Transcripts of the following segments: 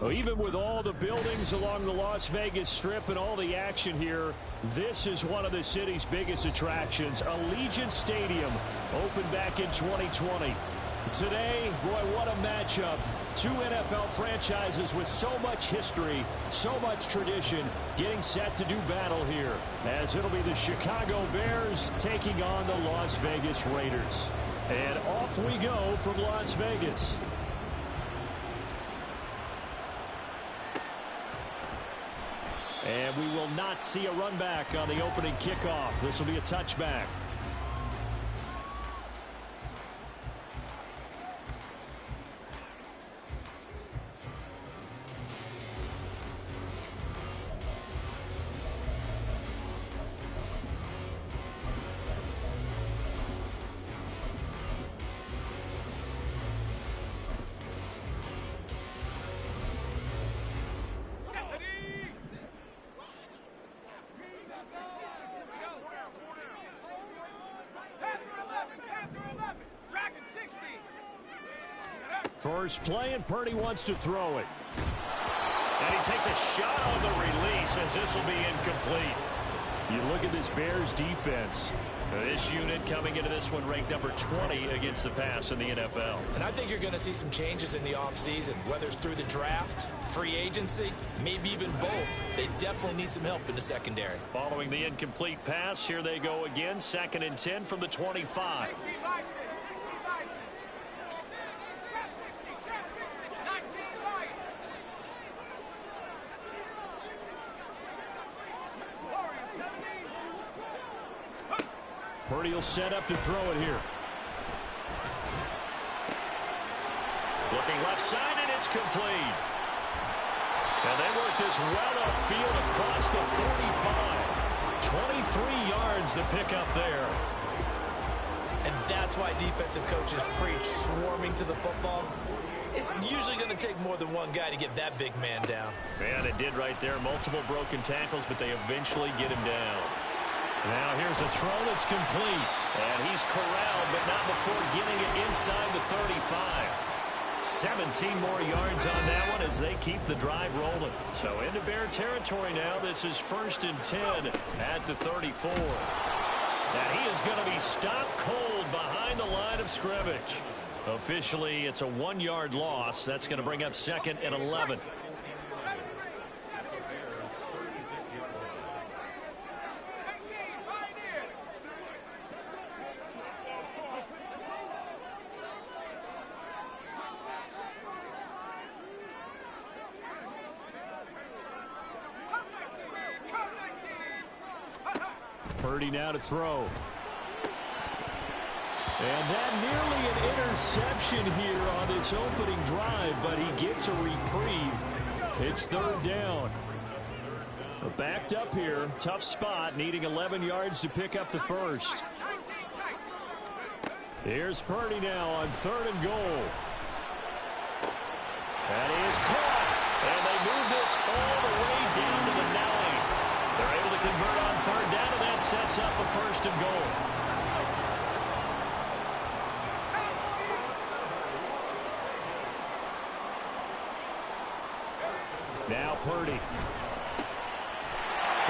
Well, even with all the buildings along the Las Vegas Strip and all the action here, this is one of the city's biggest attractions. Allegiant Stadium opened back in 2020. Today, boy, what a matchup. Two NFL franchises with so much history, so much tradition, getting set to do battle here, as it'll be the Chicago Bears taking on the Las Vegas Raiders. And off we go from Las Vegas. And we will not see a run back on the opening kickoff. This will be a touchback. First play, and Purdy wants to throw it. And he takes a shot on the release as this will be incomplete. You look at this Bears defense. This unit coming into this one ranked number 20 against the pass in the NFL. And I think you're going to see some changes in the offseason, whether it's through the draft, free agency, maybe even both. They definitely need some help in the secondary. Following the incomplete pass, here they go again. 2nd and 10 from the 25. Purdy will set up to throw it here. Looking left side, and it's complete. And they work this well upfield across the 45. 23 yards to pick up there. And that's why defensive coaches preach swarming to the football. It's usually going to take more than one guy to get that big man down. Man, it did right there. Multiple broken tackles, but they eventually get him down. Now here's a throw that's complete. And he's corralled, but not before getting it inside the 35. 17 more yards on that one as they keep the drive rolling. So into Bear territory now. This is 1st and 10 at the 34. And he is going to be stopped cold behind the line of scrimmage. Officially, it's a 1-yard loss. That's going to bring up 2nd and 11. Purdy now to throw. And that nearly an interception here on this opening drive, but he gets a reprieve. It's 3rd down. Backed up here, tough spot, needing 11 yards to pick up the first. Here's Purdy now on 3rd and goal. That is caught, and they move this all the way down to the 9. They're able to convert on 3rd down, and that sets up a 1st and goal. Now Purdy. And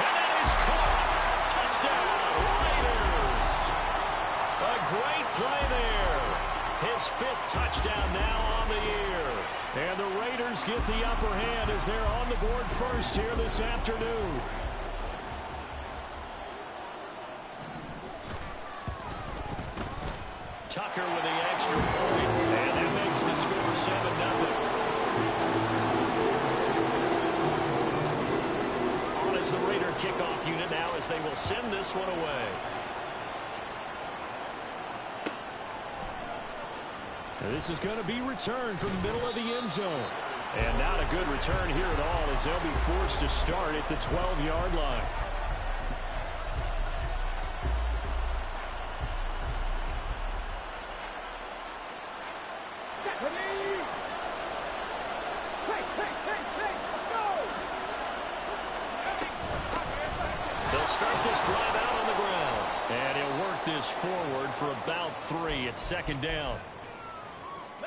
that is caught. Touchdown, Raiders. A great play there. His 5th touchdown now on the year. And the Raiders get the upper hand as they're on the board first here this afternoon. Tucker with the extra point, and that makes the score 7-0. On is the Raider kickoff unit now as they will send this one away. And this is going to be returned from the middle of the end zone. And not a good return here at all as they'll be forced to start at the 12-yard line. They'll start this drive out on the ground. And he'll work this forward for about 3 at 2nd down.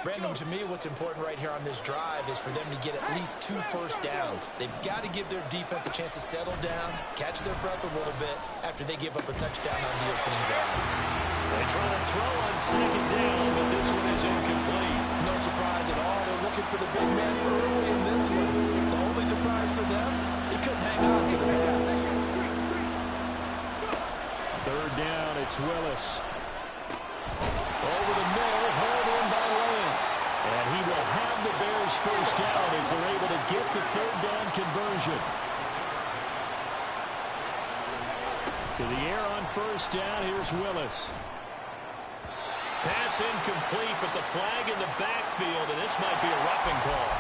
Brandon, to me, what's important right here on this drive is for them to get at least 2 first downs. They've got to give their defense a chance to settle down, catch their breath a little bit after they give up a touchdown on the opening drive. They try to throw on second down, but this one is incomplete. No surprise at all. They're looking for the big man early in this one. The only surprise for them, he couldn't hang on to the pass. Third down, it's Willis. Over the middle, hauled in by Lane. And he will have the Bears first down as they're able to get the third down conversion. To the air on first down, here's Willis. Pass incomplete, but the flag in the backfield, and this might be a roughing call.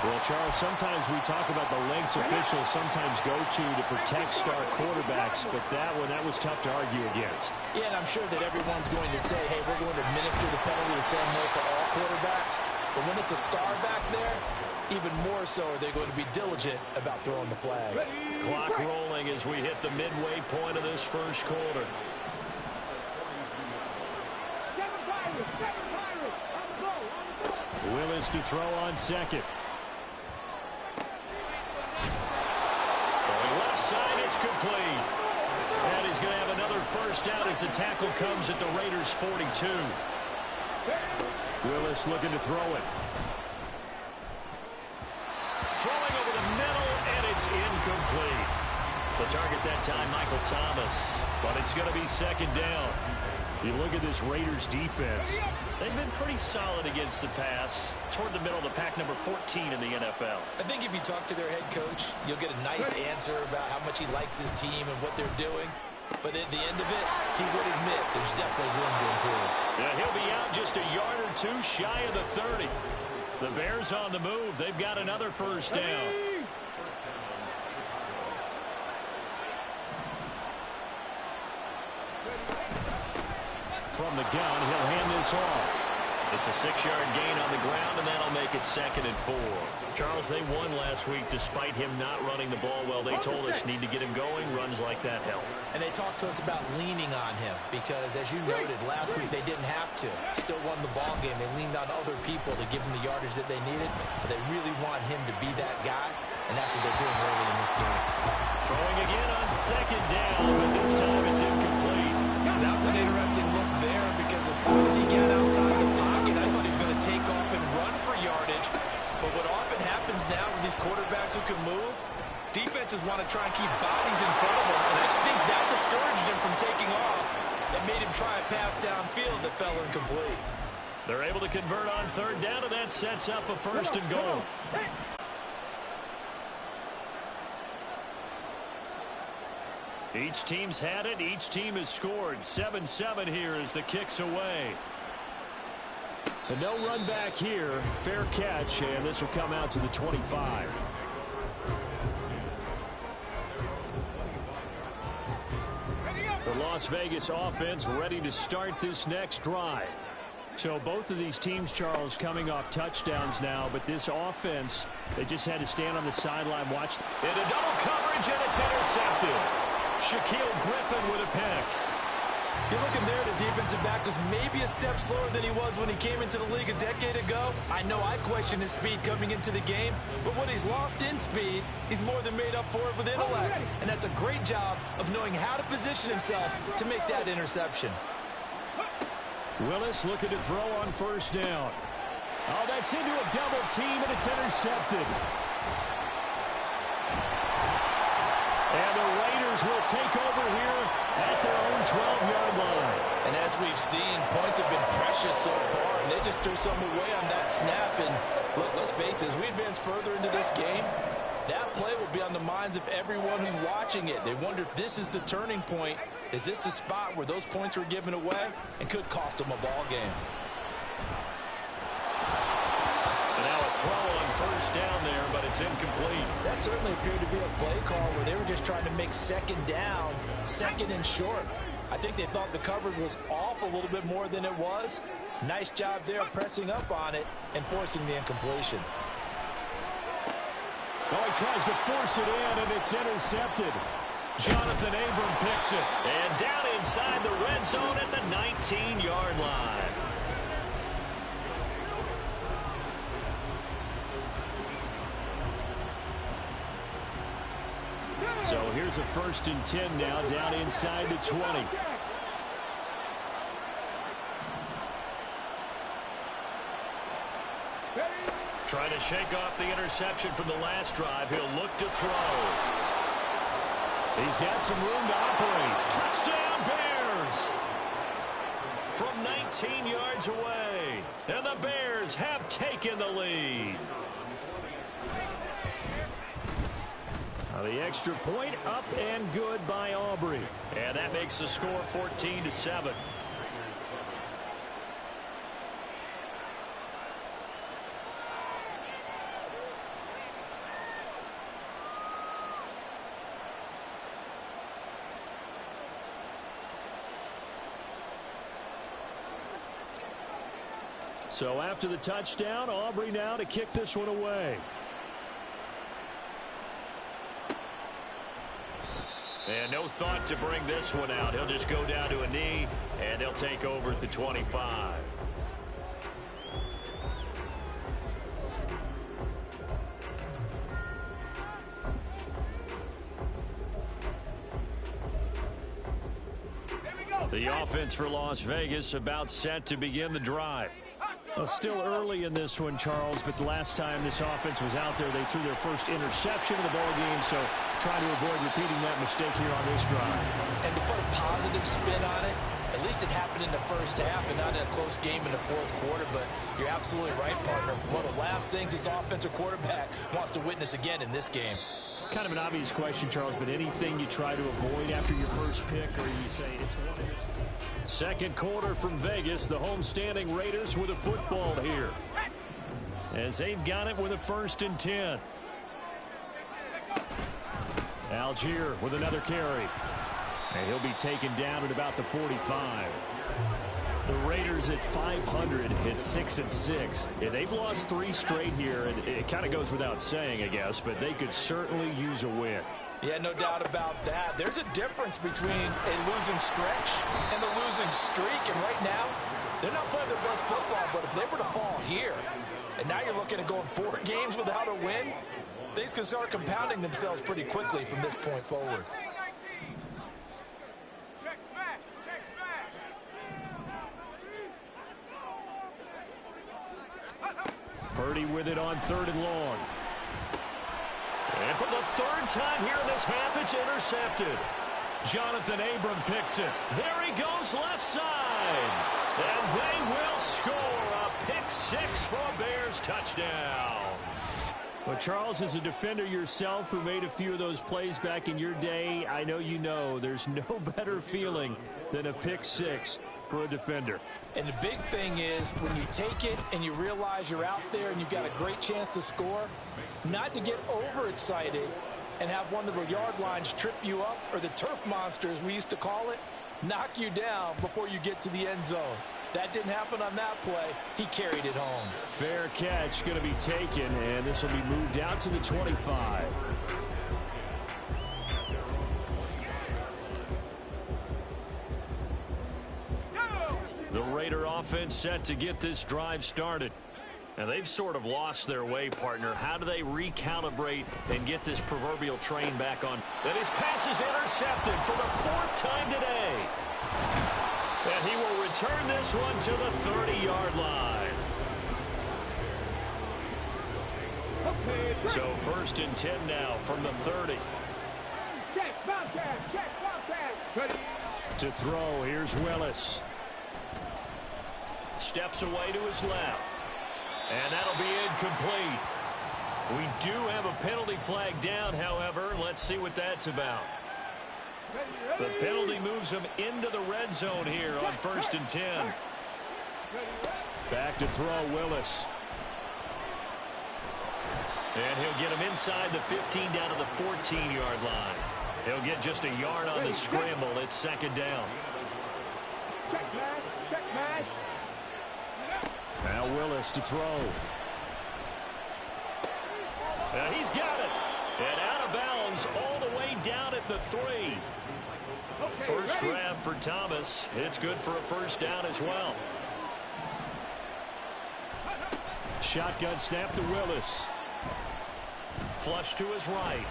Well, Charles, sometimes we talk about the lengths officials sometimes go to protect star quarterbacks, but that was tough to argue against. Yeah, and I'm sure that everyone's going to say, hey, we're going to administer the penalty the same way for all quarterbacks. But when it's a star back there, even more so are they going to be diligent about throwing the flag. Clock rolling as we hit the midway point of this first quarter. Willis to throw on second. Left side, it's complete. And he's going to have another first down as the tackle comes at the Raiders' 42. Willis looking to throw it. Throwing over the middle, and it's incomplete. The target that time, Michael Thomas. But it's going to be second down. You look at this Raiders defense. They've been pretty solid against the pass. Toward the middle of the pack, number 14 in the NFL. I think if you talk to their head coach, you'll get a nice answer about how much he likes his team and what they're doing. But at the end of it, he would admit there's definitely room to improve. Yeah, he'll be out just a yard or two shy of the 30. The Bears on the move. They've got another first down. From the gun, he'll hand this off. It's a 6-yard gain on the ground, and that'll make it 2nd and 4. Charles, they won last week despite him not running the ball well. They told us need to get him going. Runs like that help. And they talked to us about leaning on him because, as you noted, last week they didn't have to. Still won the ball game. They leaned on other people to give them the yardage that they needed, but they really want him to be that guy, and that's what they're doing early in this game. Throwing again on second down, but this time it's incomplete. That was an interesting look there because as soon as he got outside the pocket, I thought he was going to take off and run for yardage. But what often happens now with these quarterbacks who can move, defenses want to try and keep bodies in front of them. And I think that discouraged him from taking off and made him try a pass downfield that fell incomplete. They're able to convert on third down, and that sets up a 1st and goal. Each team's had it. Each team has scored. 7-7 here as the kick's away. And no run back here. Fair catch, and this will come out to the 25. The Las Vegas offense ready to start this next drive. So both of these teams, Charles, coming off touchdowns now, but this offense, they just had to stand on the sideline, watch. Into double coverage, and it's intercepted. Shaquille Griffin with a pick. You're looking there, the defensive back was maybe a step slower than he was when he came into the league a decade ago. I know I questioned his speed coming into the game, but what he's lost in speed, he's more than made up for it with intellect. And that's a great job of knowing how to position himself to make that interception. Willis looking to throw on first down. Oh, that's into a double team, and it's intercepted. And the Raiders will take over here at their own 12-yard line. And as we've seen, points have been precious so far, and they just threw some away on that snap. And look, let's face it, as we advance further into this game, that play will be on the minds of everyone who's watching it. They wonder if this is the turning point. Is this the spot where those points were given away and could cost them a ball game? Now a throw on first down there, but it's incomplete. That certainly appeared to be a play call where they were just trying to make second down, second and short. I think they thought the coverage was off a little bit more than it was. Nice job there pressing up on it and forcing the incompletion. Oh, he tries to force it in, and it's intercepted. Jonathan Abram picks it. And down inside the red zone at the 19-yard line. So here's a 1st and 10 now, down inside the 20. Trying to shake off the interception from the last drive. He'll look to throw. He's got some room to operate. Touchdown, Bears! From 19 yards away. And the Bears have taken the lead. The extra point up and good by Aubrey. And that makes the score 14-7. So after the touchdown, Aubrey now to kick this one away. And no thought to bring this one out. He'll just go down to a knee, and he'll take over at the 25. The offense for Las Vegas about set to begin the drive. Well, still early in this one, Charles, but the last time this offense was out there, they threw their first interception of the ball game, so trying to avoid repeating that mistake here on this drive. And to put a positive spin on it, at least it happened in the first half and not in a close game in the fourth quarter, but you're absolutely right, partner. One of the last things this offensive quarterback wants to witness again in this game. Kind of an obvious question, Charles, but anything you try to avoid after your first pick, or you say it's one of your... Second quarter from Vegas, the homestanding Raiders with a football here, as they've got it with a 1st and 10. Algier with another carry. And he'll be taken down at about the 45. The Raiders at 500 at 6-6. Yeah, they've lost 3 straight here, and it kind of goes without saying, I guess, but they could certainly use a win. Yeah, no doubt about that. There's a difference between a losing stretch and a losing streak, and right now, they're not playing their best football, but if they were to fall here, and now you're looking at going 4 games without a win, things can start compounding themselves pretty quickly from this point forward. Purdy with it on 3rd and long. And for the 3rd time here in this half, it's intercepted. Jonathan Abram picks it. There he goes left side. And they will score a pick 6 for a Bears touchdown. Well, Charles, as a defender yourself who made a few of those plays back in your day, I know you know there's no better feeling than a pick 6 for a defender. And the big thing is when you take it and you realize you're out there and you've got a great chance to score, not to get overexcited and have one of the yard lines trip you up, or the turf monster, as we used to call it, knock you down before you get to the end zone. That didn't happen on that play. He carried it home. Fair catch going to be taken, and this will be moved out to the 25. The Raider offense set to get this drive started. And they've sort of lost their way, partner. How do they recalibrate and get this proverbial train back on? And his pass is intercepted for the 4th time today. And he will return this one to the 30-yard line. So 1st and 10 now from the 30. To throw, here's Willis. Steps away to his left. And that'll be incomplete. We do have a penalty flag down, however. Let's see what that's about. The penalty moves him into the red zone here on 1st and 10. Back to throw, Willis. And he'll get him inside the 15 down to the 14-yard line. He'll get just a yard on the scramble. It's 2nd down. Now Willis to throw. And he's got it. And out of bounds all the way down at the 3. First grab for Thomas. It's good for a 1st down as well. Shotgun snap to Willis. Flush to his right.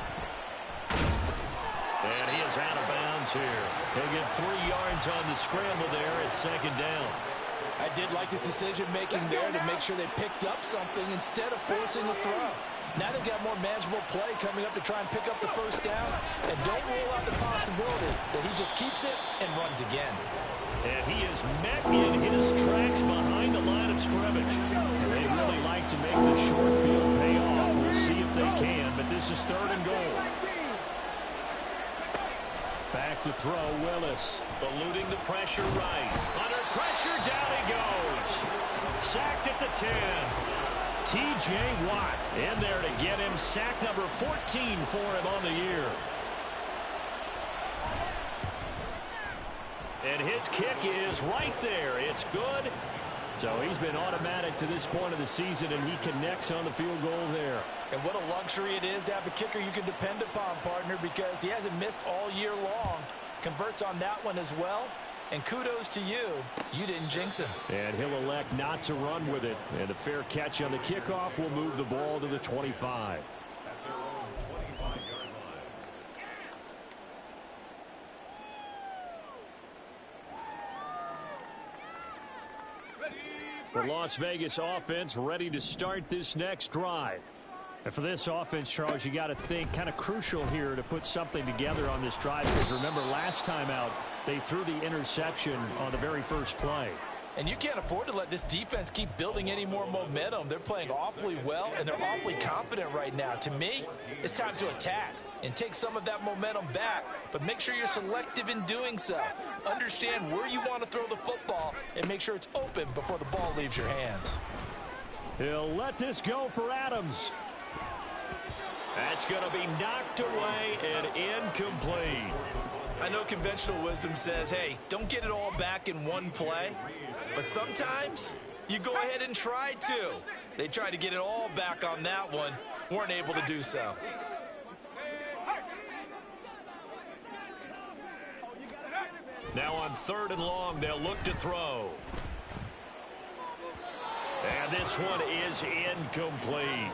And he is out of bounds here. He'll get 3 yards on the scramble there at 2nd down. I did like his decision-making there to make sure they picked up something instead of forcing the throw. Now they've got more manageable play coming up to try and pick up the 1st down. And don't rule out the possibility that he just keeps it and runs again. And he is met in his tracks behind the line of scrimmage. And they really like to make the short field pay off. We'll see if they can, but this is 3rd and goal. Back to throw, Willis. Eluding the pressure right. Under pressure, down he goes. Sacked at the 10. T.J. Watt in there to get him sack number 14 for him on the year. And his kick is right there. It's good. So he's been automatic to this point of the season, and he connects on the field goal there. And what a luxury it is to have a kicker you can depend upon, partner, because he hasn't missed all year long. Converts on that one as well. And kudos to you. You didn't jinx him. And he'll elect not to run with it. And a fair catch on the kickoff will move the ball to the 25. The Las Vegas offense ready to start this next drive. And for this offense, Charles, you got to think kind of crucial here to put something together on this drive, because remember last time out they threw the interception on the very first play. And you can't afford to let this defense keep building any more momentum. They're playing awfully well, and they're awfully confident right now. To me, it's time to attack and take some of that momentum back, but make sure you're selective in doing so. Understand where you want to throw the football and make sure it's open before the ball leaves your hands. He'll let this go for Adams. That's going to be knocked away and incomplete. I know conventional wisdom says, hey, don't get it all back in one play. But sometimes you go ahead and try to. They tried to get it all back on that one. Weren't able to do so. Now on 3rd and long, they'll look to throw. And this one is incomplete.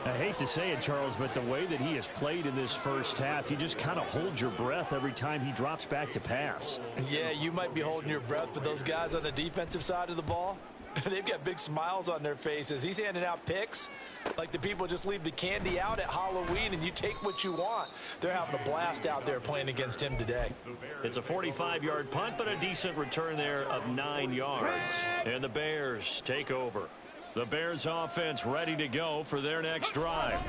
I hate to say it, Charles, but the way that he has played in this first half, you just kind of hold your breath every time he drops back to pass. Yeah, you might be holding your breath, but those guys on the defensive side of the ball, they've got big smiles on their faces. He's handing out picks like the people just leave the candy out at Halloween and you take what you want. They're having a blast out there playing against him today. It's a 45-yard punt, but a decent return there of 9 yards. And the Bears take over. The Bears offense ready to go for their next drive.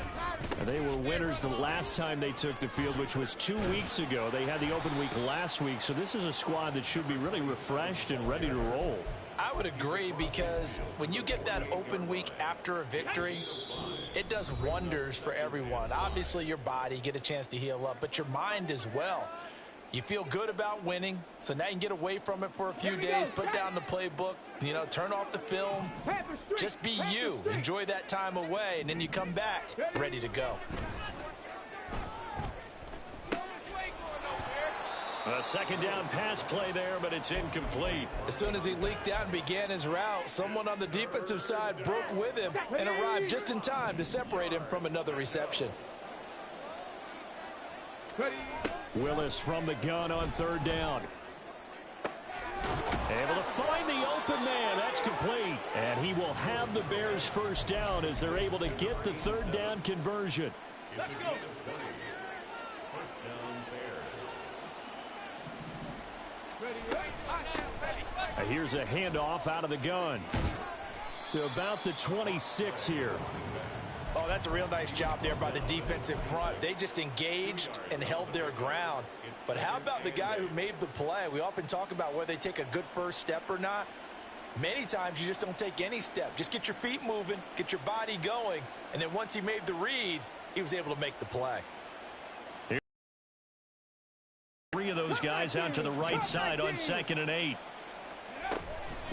And they were winners the last time they took the field, which was 2 weeks ago. They had the open week last week, so this is a squad that should be really refreshed and ready to roll. I would agree, because when you get that open week after a victory, it does wonders for everyone. Obviously, your body get a chance to heal up, but your mind as well. You feel good about winning, so now you can get away from it for a few days, put down the playbook, turn off the film. Just be you. Enjoy that time away, and then you come back ready to go. A 2nd down pass play there, but it's incomplete. As soon as he leaked out and began his route, someone on the defensive side broke with him and arrived just in time to separate him from another reception. Willis from the gun on 3rd down. Able to find the open man. That's complete. And he will have the Bears 1st down as they're able to get the 3rd down conversion. Let's go. Here's a handoff out of the gun to about the 26 here. Oh, that's a real nice job there by the defensive front. They just engaged and held their ground. But how about the guy who made the play? We often talk about whether they take a good first step or not. Many times you just don't take any step. Just get your feet moving, get your body going, and then once he made the read, he was able to make the play. 3 of those guys out to the right side on 2nd and 8.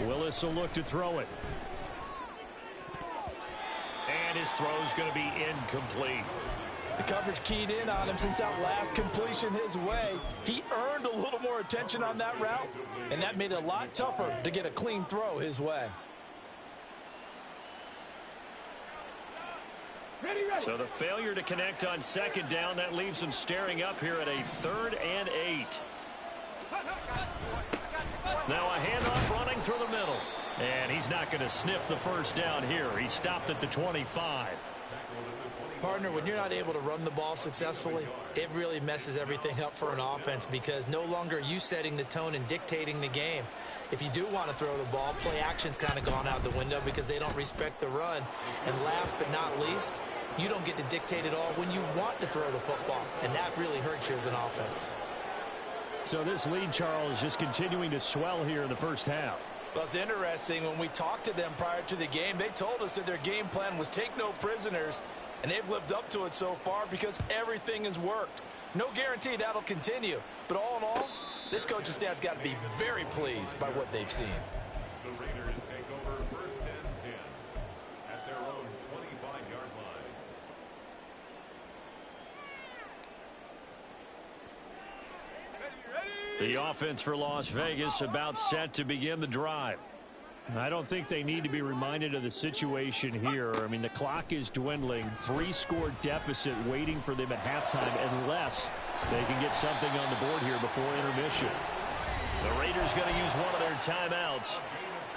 Willis will look to throw it. And his throw's going to be incomplete. The coverage keyed in on him since that last completion his way. He earned a little more attention on that route, and that made it a lot tougher to get a clean throw his way. So the failure to connect on second down, that leaves them staring up here at a 3rd and 8. Now a handoff running through the middle. And he's not going to sniff the first down here. He stopped at the 25. Partner, when you're not able to run the ball successfully, it really messes everything up for an offense because no longer are you setting the tone and dictating the game. If you do want to throw the ball, play action's kind of gone out the window because they don't respect the run. And last but not least, you don't get to dictate it all when you want to throw the football. And that really hurts you as an offense. So this lead, Charles, just continuing to swell here in the first half. Well, it's interesting. When we talked to them prior to the game, they told us that their game plan was take no prisoners. And they've lived up to it so far because everything has worked. No guarantee that'll continue. But all in all, this coaching staff's got to be very pleased by what they've seen. The Raiders take over 1st and 10 at their own 25-yard line. The offense for Las Vegas about set to begin the drive. I don't think they need to be reminded of the situation here. I mean, the clock is dwindling. 3-score deficit waiting for them at halftime unless they can get something on the board here before intermission. The Raiders going to use one of their timeouts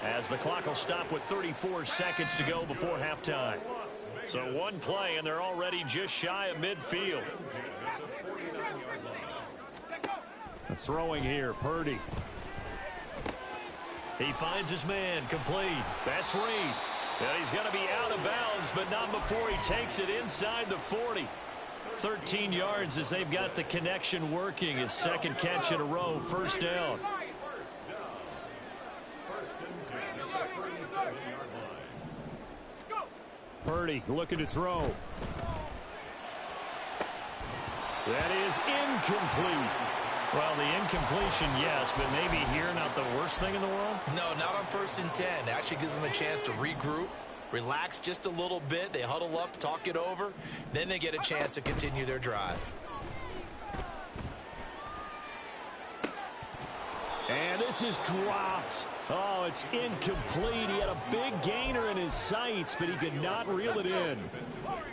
as the clock will stop with 34 seconds to go before halftime. So one play, and they're already just shy of midfield. Throwing here, Purdy. He finds his man, complete. That's Reed. And he's going to be out of bounds, but not before he takes it inside the 40. 13 yards as they've got the connection working. His second catch in a row, first down. First and 10 at the 37-yard line. Purdy looking to throw. That is incomplete. Well, the incompletion, yes, but maybe here not the worst thing in the world? No, not on 1st and 10. It actually gives them a chance to regroup, relax just a little bit. They huddle up, talk it over. Then they get a chance to continue their drive. And this is dropped. Oh, it's incomplete. He had a big gainer in his sights, but he could not reel it in.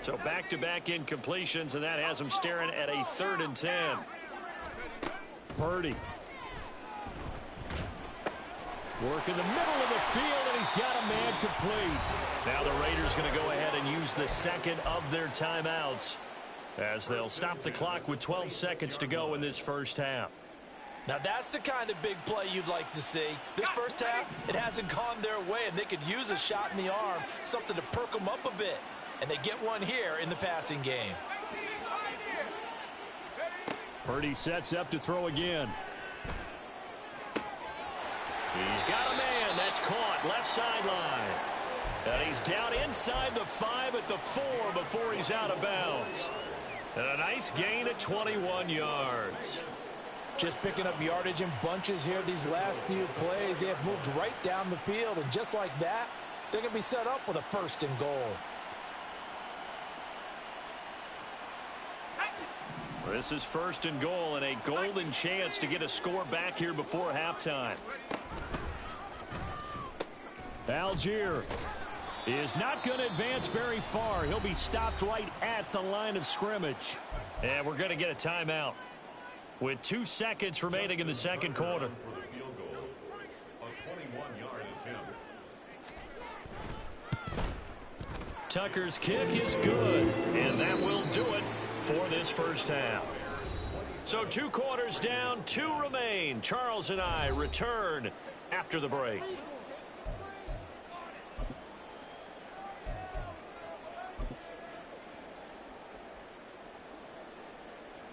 So back-to-back incompletions, and that has him staring at a 3rd and 10. Purdy. Work in the middle of the field, and he's got a man complete. Now the Raiders going to go ahead and use the second of their timeouts as they'll stop the clock with 12 seconds to go in this first half. Now that's the kind of big play you'd like to see. This first half, it hasn't gone their way, and they could use a shot in the arm, something to perk them up a bit. And they get one here in the passing game. Purdy sets up to throw again. He's got a man. That's caught. Left sideline. And he's down inside the 5 at the 4 before he's out of bounds. And a nice gain at 21 yards. Just picking up yardage in bunches here these last few plays. They have moved right down the field, and just like that, they're going to be set up with a 1st and goal. This is 1st and goal and a golden chance to get a score back here before halftime. Algier is not going to advance very far. He'll be stopped right at the line of scrimmage. And we're going to get a timeout with 2 seconds remaining in the second quarter. For the field goal, a 21-yard attempt. Tucker's kick is good, and that will do it for this first half. So 2 quarters down, 2 remain. Charles and I return after the break.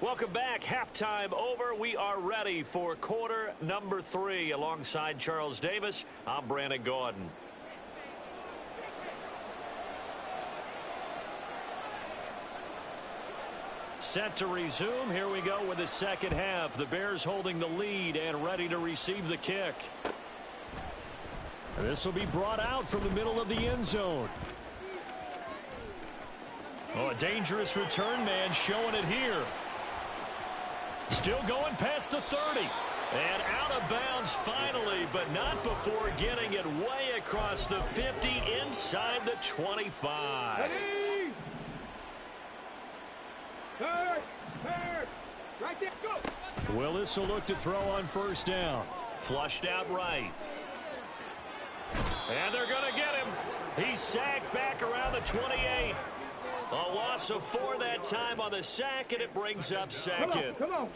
Welcome back. Halftime over. We are ready for quarter number 3. Alongside Charles Davis, I'm Brandon Gaudin. Set to resume. Here we go with the second half. The Bears holding the lead and ready to receive the kick. This will be brought out from the middle of the end zone. Oh, a dangerous return man showing it here. Still going past the 30. And out of bounds finally, but not before getting it way across the 50 inside the 25. Right there, go. Willis will look to throw on first down. Flushed out right. And they're going to get him. He's sacked back around the 28. A loss of 4 that time on the sack, and it brings up second. Come on.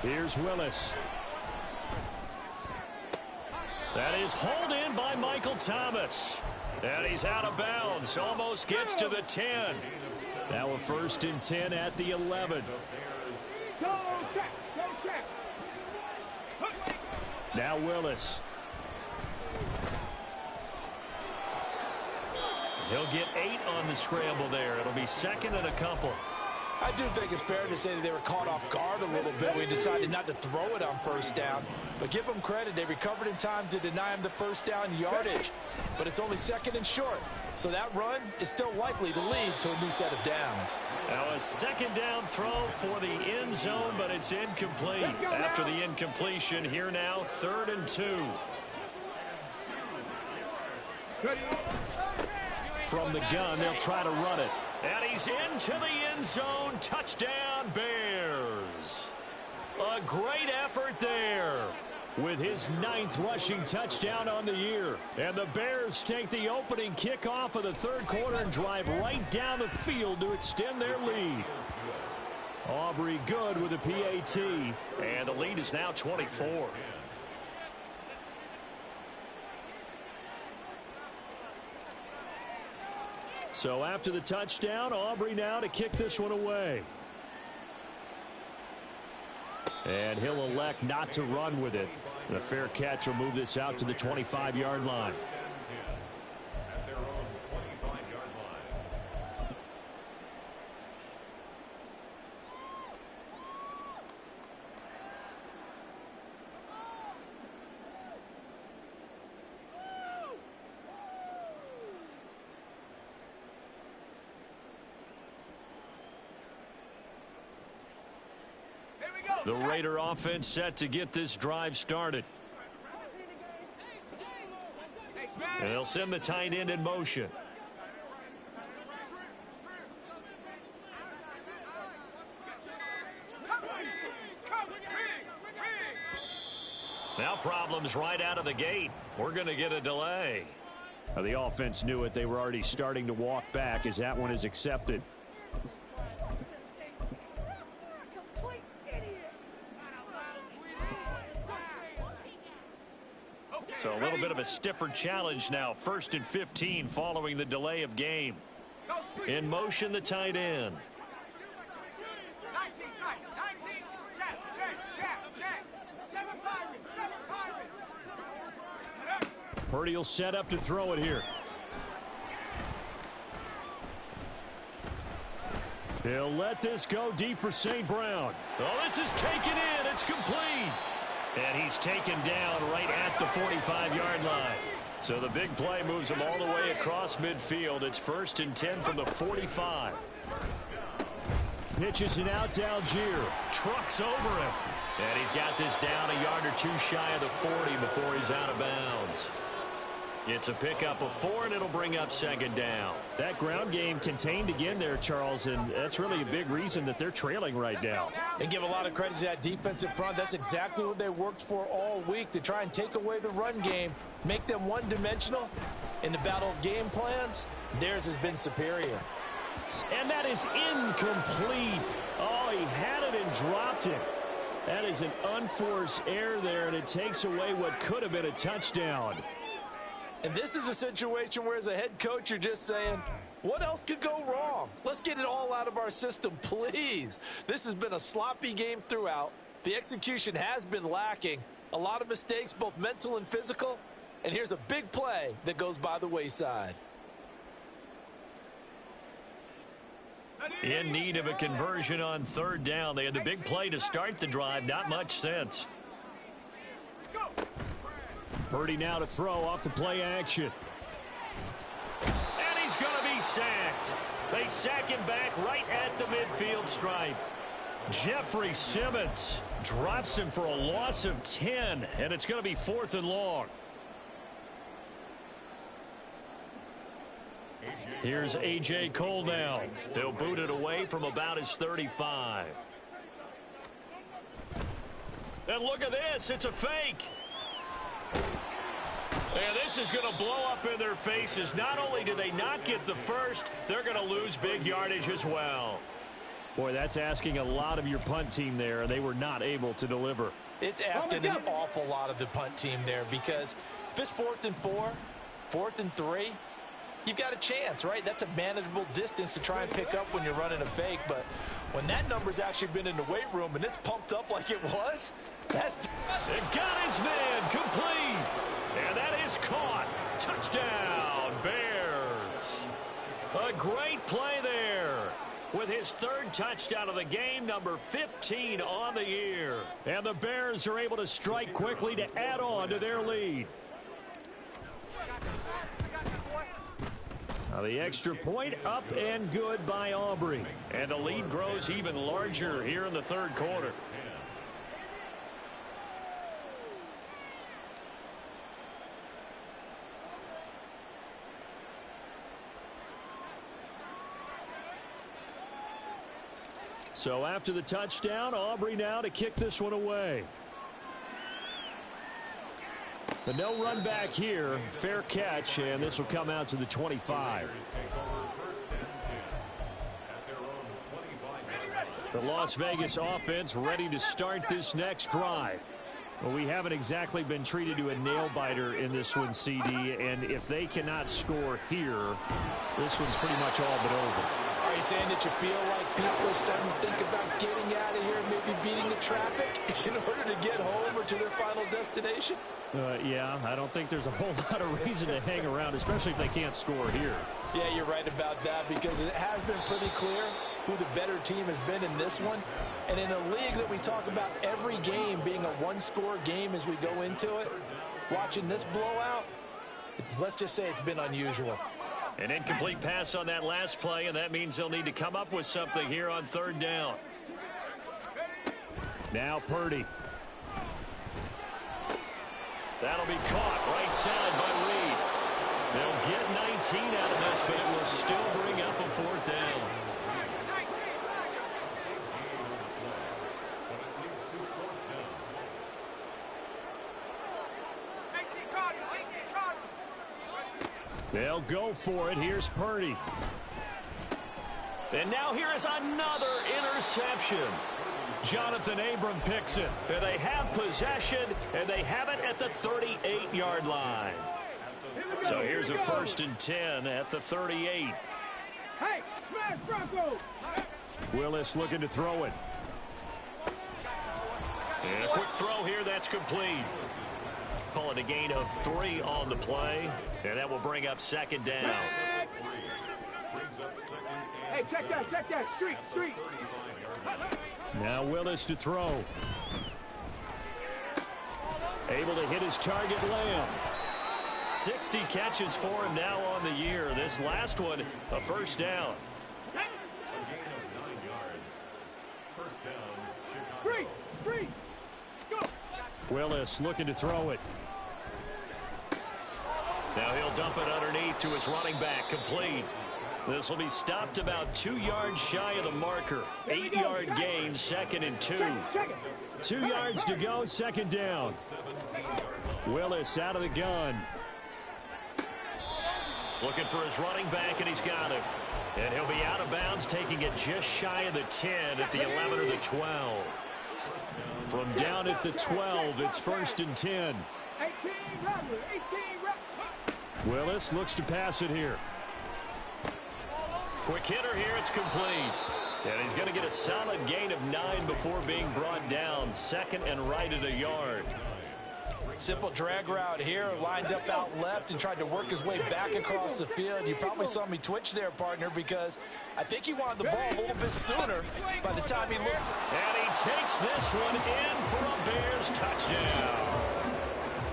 Here's Willis. That is hauled in by Michael Thomas. And he's out of bounds. Almost gets to the 10. Now a 1st and 10 at the 11. Now Willis. He'll get 8 on the scramble there. It'll be 2nd and a couple. I do think it's fair to say that they were caught off guard a little bit. We decided not to throw it on first down. But give them credit. They recovered in time to deny him the first down yardage. But it's only 2nd and short. So that run is still likely to lead to a new set of downs. Now a 2nd down throw for the end zone, but it's incomplete. After the incompletion, here now 3rd and 2. From the gun, they'll try to run it. And he's into the end zone. Touchdown, Bears. A great effort there. With his 9th rushing touchdown on the year. And the Bears take the opening kickoff of the 3rd quarter and drive right down the field to extend their lead. Aubrey good with a PAT. And the lead is now 24. So after the touchdown, Aubrey now to kick this one away. And he'll elect not to run with it. And a fair catch will move this out to the 25-yard line. At their own 25-yard line. The Raider offense set to get this drive started. And they'll send the tight end in motion. Now problems right out of the gate. We're going to get a delay. Now the offense knew it. They were already starting to walk back as that one is accepted. So a little bit of a stiffer challenge now. 1st and 15 following the delay of game. In motion, the tight end. Purdy will set up to throw it here. He'll let this go deep for St. Brown. Oh, this is taken in. It's complete. And he's taken down right at the 45-yard line. So the big play moves him all the way across midfield. It's 1st and 10 from the 45. Pitches it out to Algier. Trucks over him. And he's got this down a yard or 2 shy of the 40 before he's out of bounds. It's a pickup of 4, and it'll bring up 2nd down. That ground game contained again there, Charles, and that's really a big reason that they're trailing right now. And give a lot of credit to that defensive front. That's exactly what they worked for all week, to try and take away the run game, make them one-dimensional. In the battle of game plans, theirs has been superior. And that is incomplete. Oh, he had it and dropped it. That is an unforced error there, and it takes away what could have been a touchdown. And this is a situation where, as a head coach, you're just saying, what else could go wrong? Let's get it all out of our system, please. This has been a sloppy game throughout. The execution has been lacking. A lot of mistakes, both mental and physical. And here's a big play that goes by the wayside. In need of a conversion on 3rd down. They had the big play to start the drive. Not much sense. Purdy now to throw off the play action. And he's going to be sacked. They sack him back right at the midfield stripe. Jeffrey Simmons drops him for a loss of 10, and it's going to be 4th and long. Here's A.J. Cole now. He'll boot it away from about his 35. And look at this. It's a fake. And this is going to blow up in their faces. Not only do they not get the first, they're going to lose big yardage as well. Boy, that's asking a lot of your punt team there, and they were not able to deliver. It's asking an awful lot of the punt team there, because if it's 4th and 4, 4th and 3, you've got a chance, right? That's a manageable distance to try and pick up when you're running a fake. But when that number's actually been in the weight room and it's pumped up like it was, that's... It got his man complete. And that is caught. Touchdown, Bears. A great play there. With his 3rd touchdown of the game, number 15 on the year. And the Bears are able to strike quickly to add on to their lead. Now the extra point up and good by Aubrey. And the lead grows even larger here in the 3rd quarter. So after the touchdown, Aubrey now to kick this one away. The no run back here, fair catch, and this will come out to the 25. The Las Vegas offense ready to start this next drive. Well, we haven't exactly been treated to a nail-biter in this one, CD, and if they cannot score here, this one's pretty much all but over. Are you saying that you feel like people are starting to think about getting out of here and maybe beating the traffic in order to get home or to their final destination? Yeah, I don't think there's a whole lot of reason to hang around, especially if they can't score here. Yeah, you're right about that, because it has been pretty clear who the better team has been in this one. And in a league that we talk about every game being a one-score game as we go into it, watching this blowout, let's just say it's been unusual. An incomplete pass on that last play, and that means they'll need to come up with something here on 3rd down. Now Purdy. That'll be caught right side by Reed. They'll get 19 out of this, but it will still bring up a 4th down. They'll go for it. Here's Purdy. And now here is another interception. Jonathan Abram picks it. And they have possession, and they have it at the 38-yard line. So here's a 1st and 10 at the 38. Hey, smash Bronco! Willis looking to throw it. And a quick throw here, that's complete. Call it a gain of 3 on the play, and that will bring up 2nd down. Hey, check that, street. Now Willis to throw. Able to hit his target, Lamb. 60 catches for him now on the year. This last one, a 1st down. Street, go! Willis looking to throw it. Now he'll dump it underneath to his running back, complete. This will be stopped about 2 yards shy of the marker. 8-yard gain, 2nd and 2. 2 yards to go, 2nd down. Willis out of the gun. Looking for his running back, and he's got it. And he'll be out of bounds, taking it just shy of the 10 at the 11 or the 12. From down at the 12, it's 1st and 10. 18 Willis looks to pass it here. Quick hitter here, it's complete. And he's going to get a solid gain of 9 before being brought down. 2nd and right at a yard. Simple drag route here, lined up out left and tried to work his way back across the field. You probably saw me twitch there, partner, because I think he wanted the ball a little bit sooner by the time he looked. And he takes this one in for a Bears touchdown.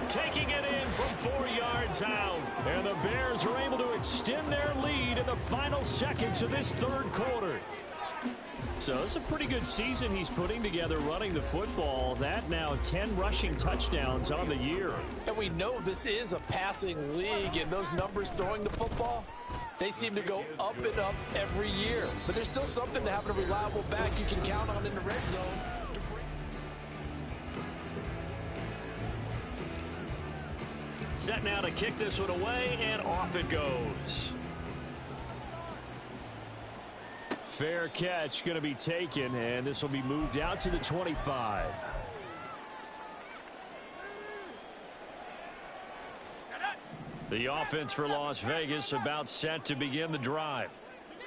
Taking it in from 4 yards out. And the Bears are able to extend their lead in the final seconds of this 3rd quarter. So it's a pretty good season he's putting together running the football. That now 10 rushing touchdowns on the year. And we know this is a passing league, and those numbers throwing the football, They seem to go up and up every year. But there's still something to having a reliable back you can count on in the red zone. Set now to kick this one away, and off it goes. Fair catch going to be taken, and this will be moved out to the 25. The offense for Las Vegas about set to begin the drive.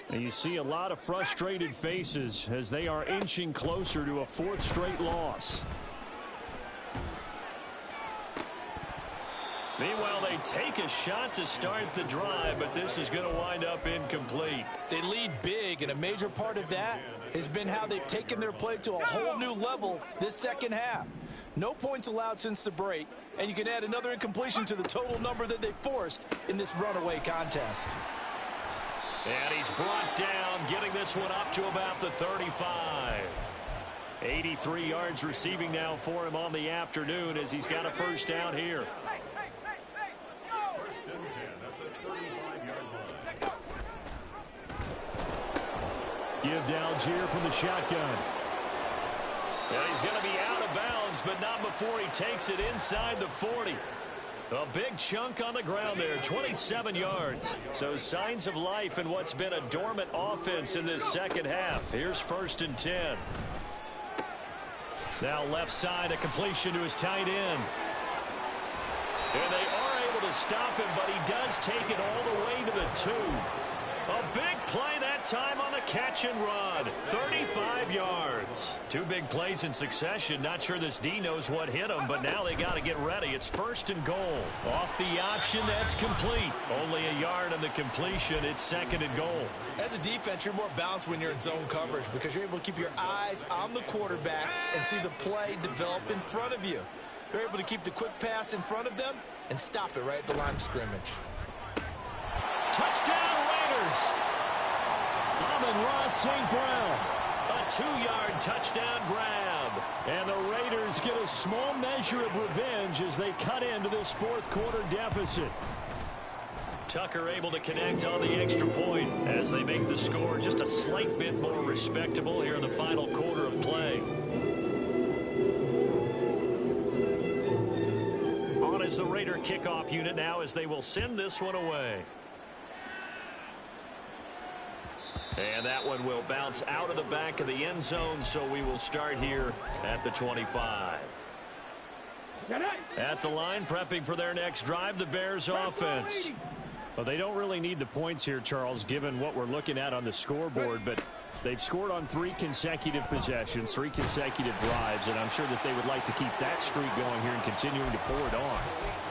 And you see a lot of frustrated faces as they are inching closer to a fourth straight loss. Meanwhile, they take a shot to start the drive, but this is going to wind up incomplete. They lead big, and a major part of that has been how they've taken their play to a whole new level this second half. No points allowed since the break, and you can add another incompletion to the total number that they forced in this runaway contest. And he's brought down, getting this one up to about the 35. 83 yards receiving now for him on the afternoon as he's got a first down here. First and 10 at the 35-yard line. Give to Algier from the shotgun. And he's going to be out of bounds, but not before he takes it inside the 40. A big chunk on the ground there, 27 yards. So signs of life in what's been a dormant offense in this second half. Here's first and 10. Now left side, a completion to his tight end. And they are able to stop him, but he does take it all the way to the 2. A big play that time on the catch and run. 35 yards. Two big plays in succession. Not sure this D knows what hit him, but now they got to get ready. It's first and goal. Off the option, that's complete. Only a yard on the completion. It's second and goal. As a defense, you're more balanced when you're in zone coverage because you're able to keep your eyes on the quarterback and see the play develop in front of you. You're able to keep the quick pass in front of them and stop it right at the line of scrimmage. Touchdown Raiders! Amon-Ra St. Brown. A 2-yard touchdown grab. And the Raiders get a small measure of revenge as they cut into this fourth quarter deficit. Tucker able to connect on the extra point as they make the score just a slight bit more respectable here in the final quarter of play. On is the Raider kickoff unit now as they will send this one away. And that one will bounce out of the back of the end zone, so we will start here at the 25. At the line, prepping for their next drive, the Bears offense. Well, they don't really need the points here, Charles, given what we're looking at on the scoreboard, but they've scored on 3 consecutive possessions, 3 consecutive drives, and I'm sure that they would like to keep that streak going here and continuing to pour it on.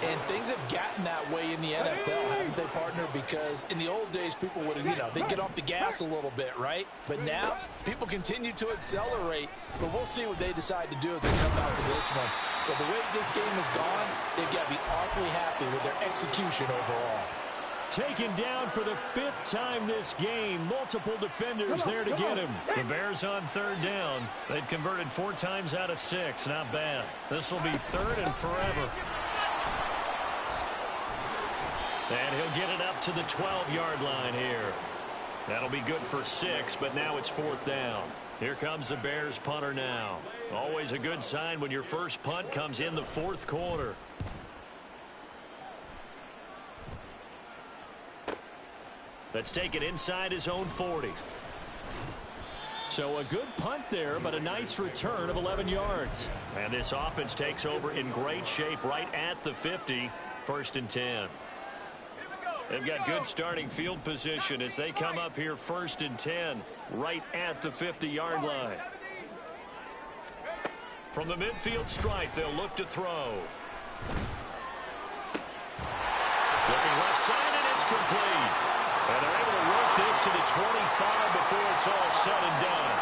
And things have gotten that way in the NFL, haven't they, partner? Because in the old days, people would, they'd get off the gas a little bit, right? But now, people continue to accelerate. But we'll see what they decide to do as they come out for this one. But the way this game has gone, they've got to be awfully happy with their execution overall. Taken down for the 5th time this game. Multiple defenders there to get him. The Bears on third down. They've converted 4 times out of 6. Not bad. This will be third and forever. And he'll get it up to the 12-yard line here. That'll be good for 6, but now it's 4th down. Here comes the Bears punter now. Always a good sign when your first punt comes in the 4th quarter. Let's take it inside his own 40. So a good punt there, but a nice return of 11 yards. And this offense takes over in great shape right at the 50. First and 10. They've got good starting field position as they come up here first and 10 right at the 50-yard line. From the midfield stripe, they'll look to throw. Looking left side, and it's complete. And they're able to work this to the 25 before it's all said and done.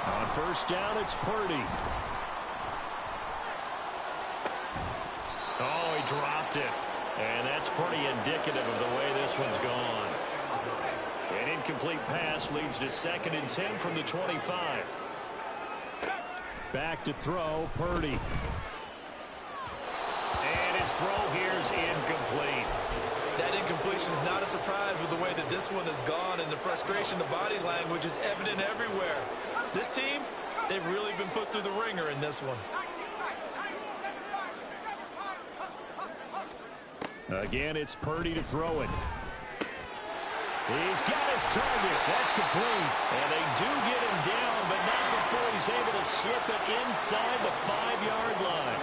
On first down, it's Purdy. Oh, he dropped it. And that's pretty indicative of the way this one's gone. An incomplete pass leads to second and 10 from the 25. Back to throw, Purdy. And his throw here's incomplete. That incompletion is not a surprise with the way that this one has gone, and the frustration, the body language is evident everywhere. This team, they've really been put through the ringer in this one. Again, it's Purdy to throw it. He's got his target. That's complete. And they do get him down, but not before he's able to slip it inside the 5-yard line.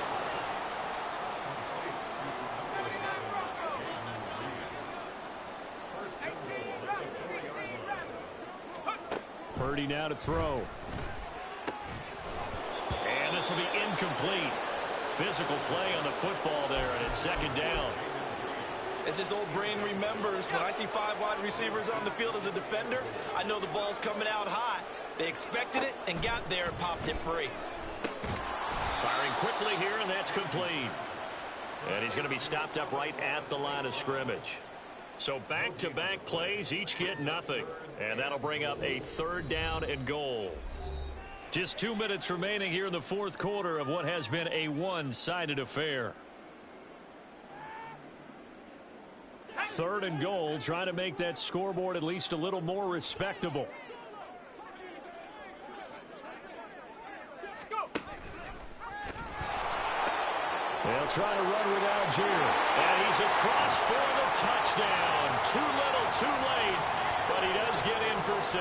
Purdy now to throw. And this will be incomplete. Physical play on the football there, and it's second down. As this old brain remembers, when I see 5 wide receivers on the field as a defender, I know the ball's coming out high. They expected it and got there and popped it free. Firing quickly here, and that's complete. And he's going to be stopped up right at the line of scrimmage. So back-to-back plays, each get nothing. And that'll bring up a 3rd down and goal. Just 2 minutes remaining here in the 4th quarter of what has been a one-sided affair. 3rd and goal, trying to make that scoreboard at least a little more respectable. They'll try to run with Algier. And he's across for the touchdown. Too little, too late. But he does get in for 6.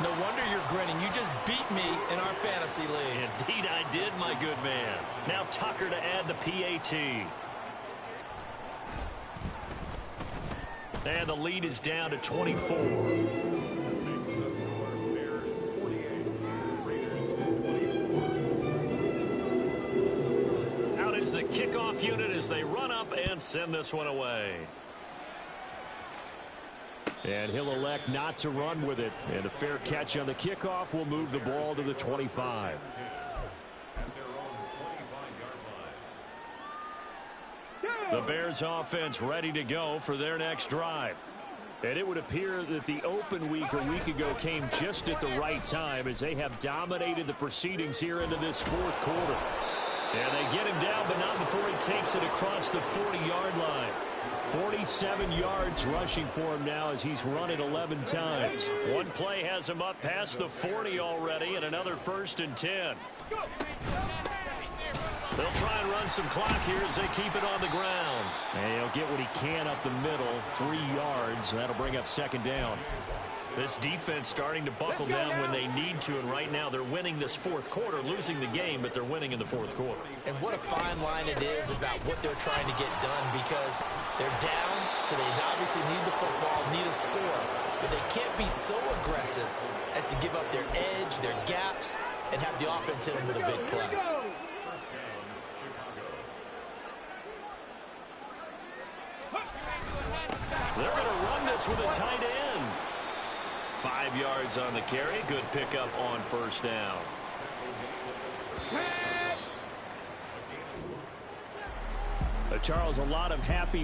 No wonder you're grinning. You just beat me in our fantasy league. Indeed I did, my good man. Now Tucker to add the PAT. And the lead is down to 24. Out is the kickoff unit as they run up and send this one away. And he'll elect not to run with it. And a fair catch on the kickoff will move the ball to the 25. The Bears offense ready to go for their next drive. And it would appear that the open week a week ago came just at the right time as they have dominated the proceedings here into this 4th quarter. And they get him down, but not before he takes it across the 40-yard line. 47 yards rushing for him now as he's run it 11 times. One play has him up past the 40 already, and another 1st and 10. They'll try and run some clock here as they keep it on the ground. And he'll get what he can up the middle, 3 yards, and that'll bring up 2nd down. This defense starting to buckle down when they need to, and right now they're winning this 4th quarter, losing the game, but they're winning in the 4th quarter. And what a fine line it is about what they're trying to get done, because they're down, so they obviously need the football, need a score, but they can't be so aggressive as to give up their edge, their gaps, and have the offense hit them with a big play. They're going to run this with a tight end. 5 yards on the carry. Good pickup on 1st down. Charles, a lot of happy